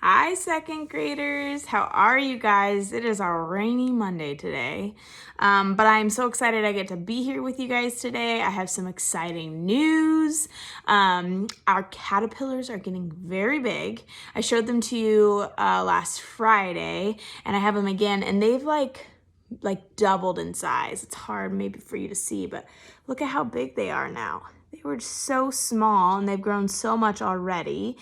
Hi, second graders. How are you guys? It is a rainy Monday today, but I'm so excited I get to be here with you guys today. I have some exciting news. Our caterpillars are getting very big. I showed them to you last Friday, and I have them again, and they've like doubled in size. It's hard maybe for you to see, but look at how big they are now. They were so small and they've grown so much already.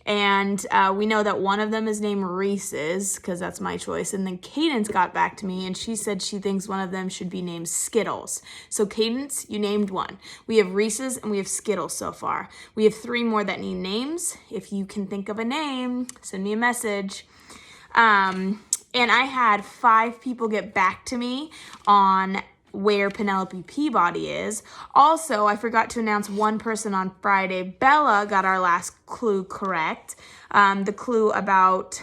And we know that one of them is named Reese's because that's my choice. And then Cadence got back to me and she said she thinks one of them should be named Skittles. So Cadence, you named one. We have Reese's and we have Skittles so far. We have 3 more that need names. If you can think of a name, send me a message. And I had 5 people get back to me on where Penelope Peabody is. Also, I forgot to announce one person on Friday. Bella got our last clue correct. The clue about,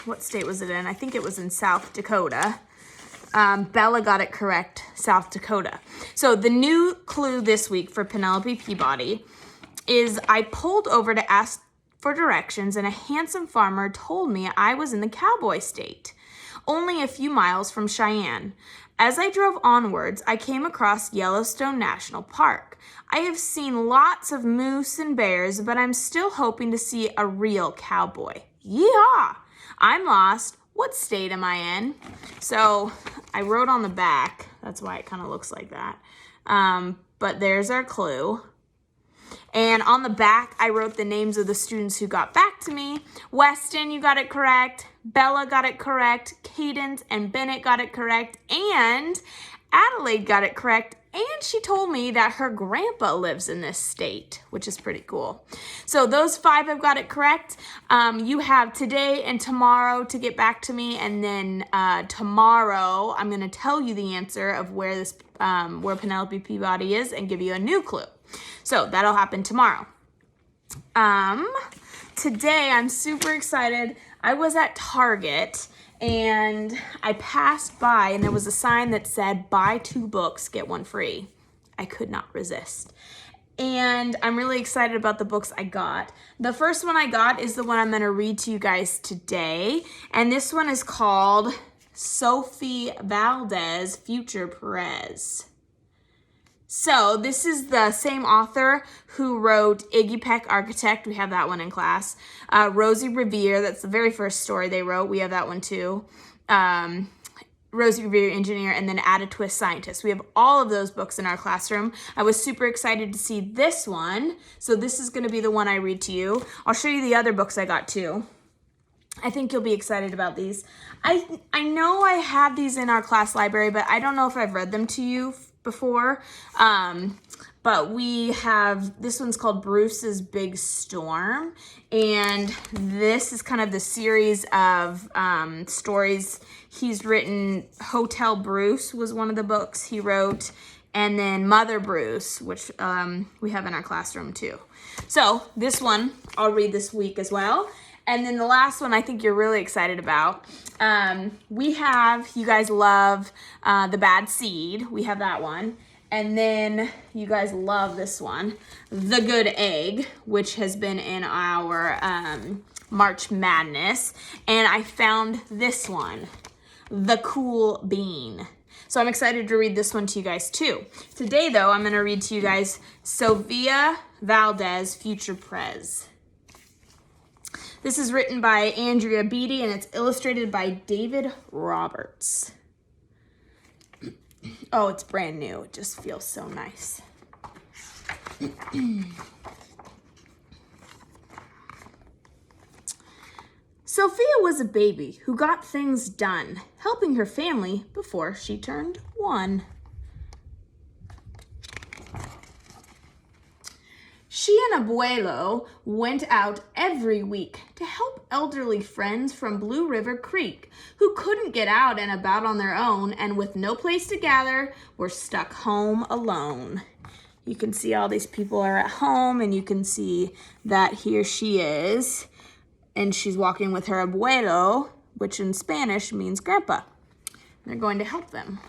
what state was it in? I think it was in South Dakota. Bella got it correct, South Dakota. So the new clue this week for Penelope Peabody is I pulled over to ask for directions and a handsome farmer told me I was in the cowboy state, only a few miles from Cheyenne. As I drove onwards, I came across Yellowstone National Park. I have seen lots of moose and bears, but I'm still hoping to see a real cowboy. Yeehaw! I'm lost. What state am I in? So I wrote on the back. That's why it kind of looks like that. But there's our clue. And on the back, I wrote the names of the students who got back to me. Weston, you got it correct. Bella got it correct. Cadence and Bennett got it correct. And Adelaide got it correct. And she told me that her grandpa lives in this state, which is pretty cool. So those 5 have got it correct. You have today and tomorrow to get back to me. And then tomorrow, I'm going to tell you the answer of where Penelope Peabody is and give you a new clue. So that'll happen tomorrow. Today, I'm super excited. I was at Target and I passed by and there was a sign that said, buy 2 books, get 1 free. I could not resist. And I'm really excited about the books I got. The first one I got is the one I'm going to read to you guys today. And this one is called Sofia Valdez, Future Prez. So this is the same author who wrote Iggy Peck Architect. We have that one in class. Rosie Revere, that's the very first story they wrote. We have that one too. Rosie Revere Engineer, and then Add a Twist Scientist. We have all of those books in our classroom. I was super excited to see this one. So this is going to be the one I read to you. I'll show you the other books I got too. I think you'll be excited about these. I know I have these in our class library, but I don't know if I've read them to you before. But we have, this one's called Bruce's Big Storm. And this is kind of the series of stories he's written. Hotel Bruce was one of the books he wrote. And then Mother Bruce, which we have in our classroom too. So this one I'll read this week as well. And then the last one I think you're really excited about. We have, you guys love The Bad Seed. We have that one. And then you guys love this one, The Good Egg, which has been in our March Madness. And I found this one, The Cool Bean. So I'm excited to read this one to you guys too. Today though, I'm gonna read to you guys Sofia Valdez, Future Prez. This is written by Andrea Beatty and it's illustrated by David Roberts. Oh, it's brand new. It just feels so nice. Sophia was a baby who got things done, helping her family before she turned 1. She and Abuelo went out every week to help elderly friends from Blue River Creek who couldn't get out and about on their own and with no place to gather were stuck home alone. You can see all these people are at home and you can see that here she is and she's walking with her abuelo, which in Spanish means grandpa. They're going to help them.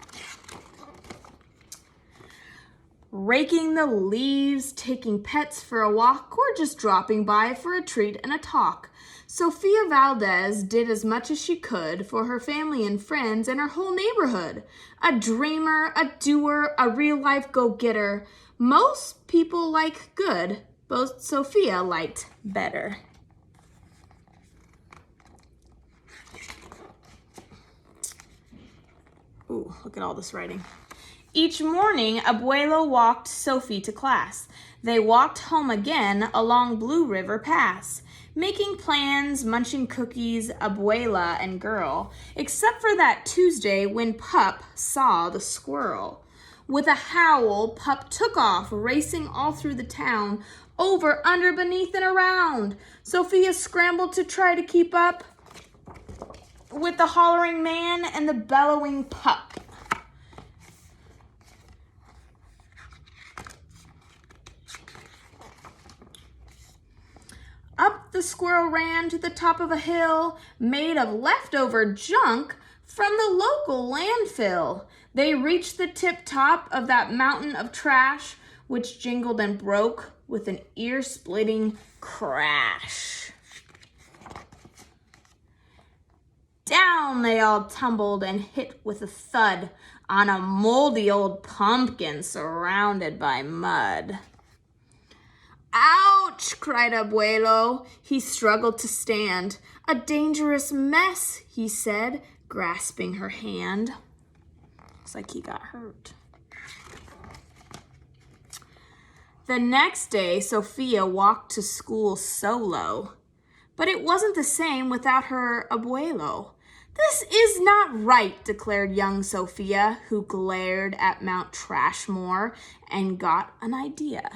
raking the leaves, taking pets for a walk, or just dropping by for a treat and a talk. Sofia Valdez did as much as she could for her family and friends and her whole neighborhood. A dreamer, a doer, a real-life go-getter. Most people like good, but Sofia liked better. Ooh, look at all this writing. Each morning, Abuelo walked Sophie to class. They walked home again along Blue River Pass, making plans, munching cookies, Abuela and girl, except for that Tuesday when Pup saw the squirrel. With a howl, Pup took off, racing all through the town, over, under, beneath, and around. Sophia scrambled to try to keep up with the hollering man and the bellowing pup. Up the squirrel ran to the top of a hill made of leftover junk from the local landfill. They reached the tip top of that mountain of trash, which jingled and broke with an ear-splitting crash. Down they all tumbled and hit with a thud on a moldy old pumpkin surrounded by mud. Ouch, cried Abuelo. He struggled to stand. A dangerous mess, he said, grasping her hand. Looks like he got hurt. The next day, Sofia walked to school solo. But it wasn't the same without her Abuelo. This is not right, declared young Sofia, who glared at Mount Trashmore and got an idea.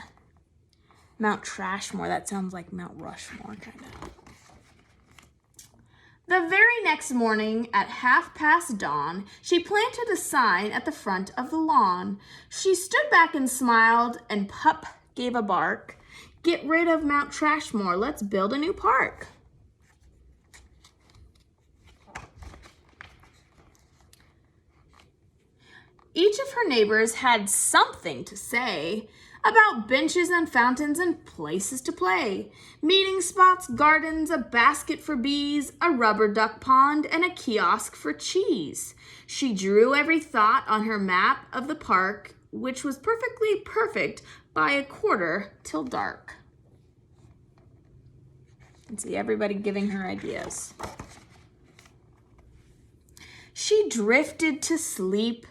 Mount Trashmore, that sounds like Mount Rushmore, kind of. The very next morning at past dawn, she planted a sign at the front of the lawn. She stood back and smiled, and Pup gave a bark. Get rid of Mount Trashmore, let's build a new park. Each of her neighbors had something to say about benches and fountains and places to play, meeting spots, gardens, a basket for bees, a rubber duck pond, and a kiosk for cheese. She drew every thought on her map of the park, which was perfectly perfect by a quarter till dark. And see everybody giving her ideas. She drifted to sleep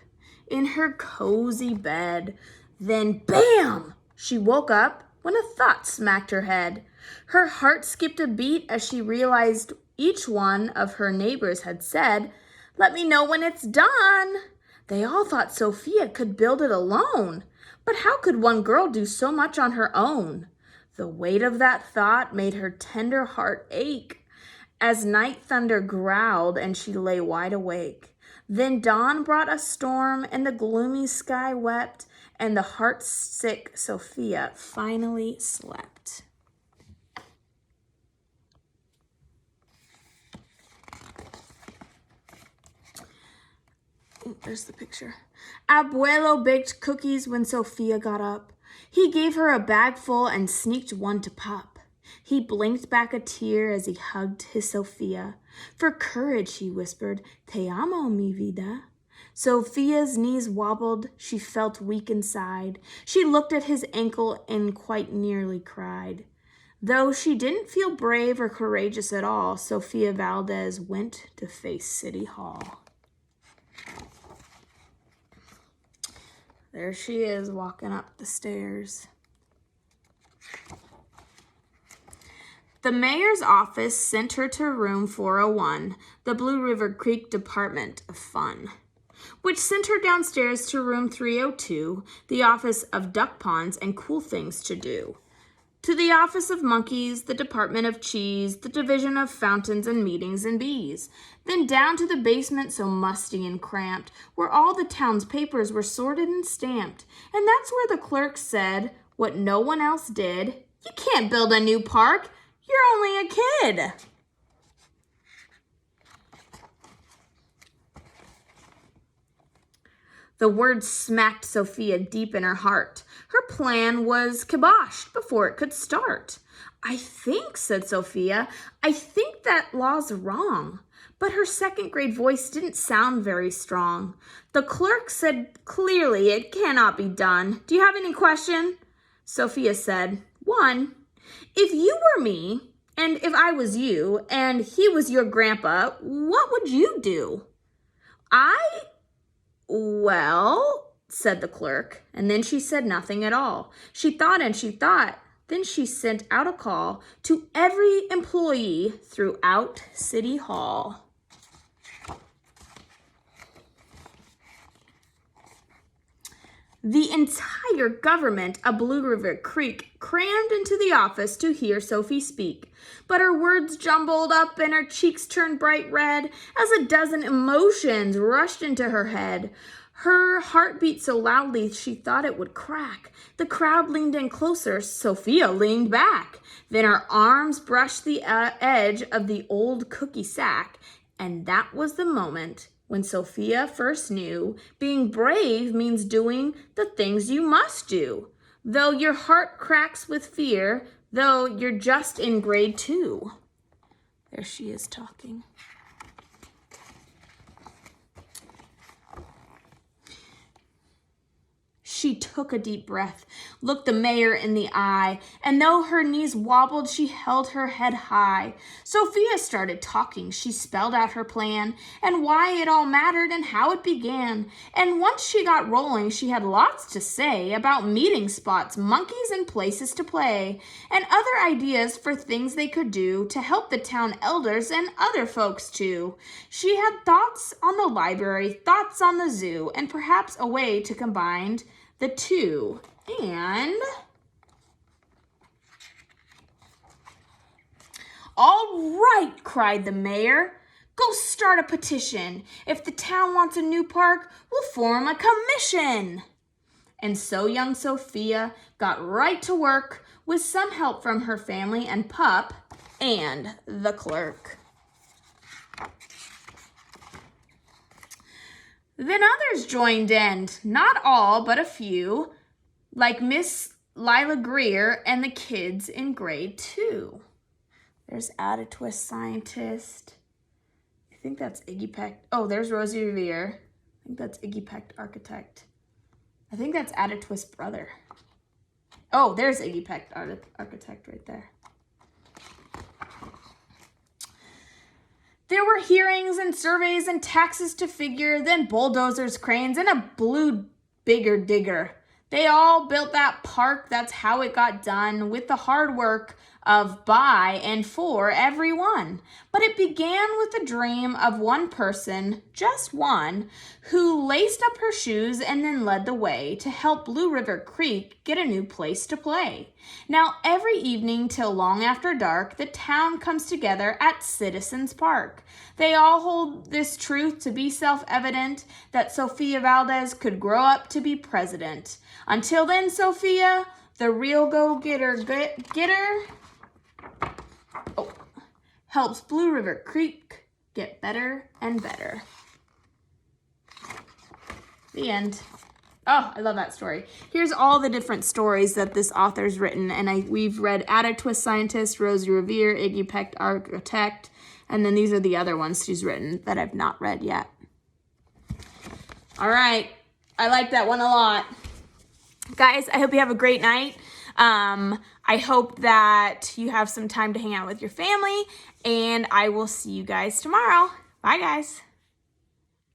in her cozy bed. Then, bam! She woke up when a thought smacked her head. Her heart skipped a beat as she realized each one of her neighbors had said, "Let me know when it's done." They all thought Sofia could build it alone. But how could one girl do so much on her own? The weight of that thought made her tender heart ache as night thunder growled and she lay wide awake. Then dawn brought a storm and the gloomy sky wept, and the heart-sick Sofia finally slept. Ooh, there's the picture. Abuelo baked cookies when Sofia got up. He gave her a bag full and sneaked one to Pup. He blinked back a tear as he hugged his Sofia. For courage, he whispered, "Te amo, mi vida." Sofia's knees wobbled. She felt weak inside. She looked at his ankle and quite nearly cried. Though she didn't feel brave or courageous at all, Sofia Valdez went to face City Hall. There she is walking up the stairs. The mayor's office sent her to room 401, the Blue River Creek Department of Fun, which sent her downstairs to room 302, the office of duck ponds and cool things to do, to the office of monkeys, the department of cheese, the division of fountains and meetings and bees, then down to the basement so musty and cramped, where all the town's papers were sorted and stamped. And that's where the clerk said what no one else did: "You can't build a new park. You're only a kid." The words smacked Sofia deep in her heart. Her plan was kiboshed before it could start. "I think," said Sofia, "I think that law's wrong." But her second-grade voice didn't sound very strong. The clerk said clearly, "It cannot be done. Do you have any question?" Sofia said, "One. If you were me, and if I was you, and he was your grandpa, what would you do?" "Well," said the clerk, and then she said nothing at all. She thought and she thought. Then she sent out a call to every employee throughout City Hall. The entire government of Blue River Creek crammed into the office to hear Sophie speak, but her words jumbled up and her cheeks turned bright red as a dozen emotions rushed into her head. Her heart beat so loudly she thought it would crack. The crowd leaned in closer. Sofia leaned back. Then her arms brushed the edge of the old cookie sack, and that was the moment when Sofia first knew being brave means doing the things you must do. Though your heart cracks with fear, though you're just in grade 2. There she is talking. She took a deep breath, looked the mayor in the eye, and though her knees wobbled, she held her head high. Sofia started talking. She spelled out her plan and why it all mattered and how it began. And once she got rolling, she had lots to say about meeting spots, monkeys, and places to play, and other ideas for things they could do to help the town elders and other folks too. She had thoughts on the library, thoughts on the zoo, and perhaps a way to combine the two. And "All right," cried the mayor. "Go start a petition. If the town wants a new park, we'll form a commission." And so young Sofia got right to work with some help from her family and pup and the clerk. Then others joined in, not all, but a few, like Miss Lila Greer and the kids in grade 2. There's Add a Twist Scientist. I think that's Iggy Peck. Oh, there's Rosie Revere. I think that's Iggy Peck Architect. I think that's Add a Twist brother. Oh, there's Iggy Peck Architect right there. There were hearings and surveys and taxes to figure, then bulldozers, cranes, and a blue bigger digger. They all built that park. That's how it got done, with the hard work of by and for everyone. But it began with the dream of one person, just one, who laced up her shoes and then led the way to help Blue River Creek get a new place to play. Now, every evening till long after dark, the town comes together at Citizens Park. They all hold this truth to be self-evident, that Sofia Valdez could grow up to be president. Until then, Sofia, the real go-getter, helps Blue River Creek get better and better. The end. Oh, I love that story. Here's all the different stories that this author's written, and we've read Add a Twist Scientist, Rosie Revere, Iggy Peck Architect, and then these are the other ones she's written that I've not read yet. All right, I like that one a lot. Guys, I hope you have a great night. I hope that you have some time to hang out with your family, and I will see you guys tomorrow. Bye, guys.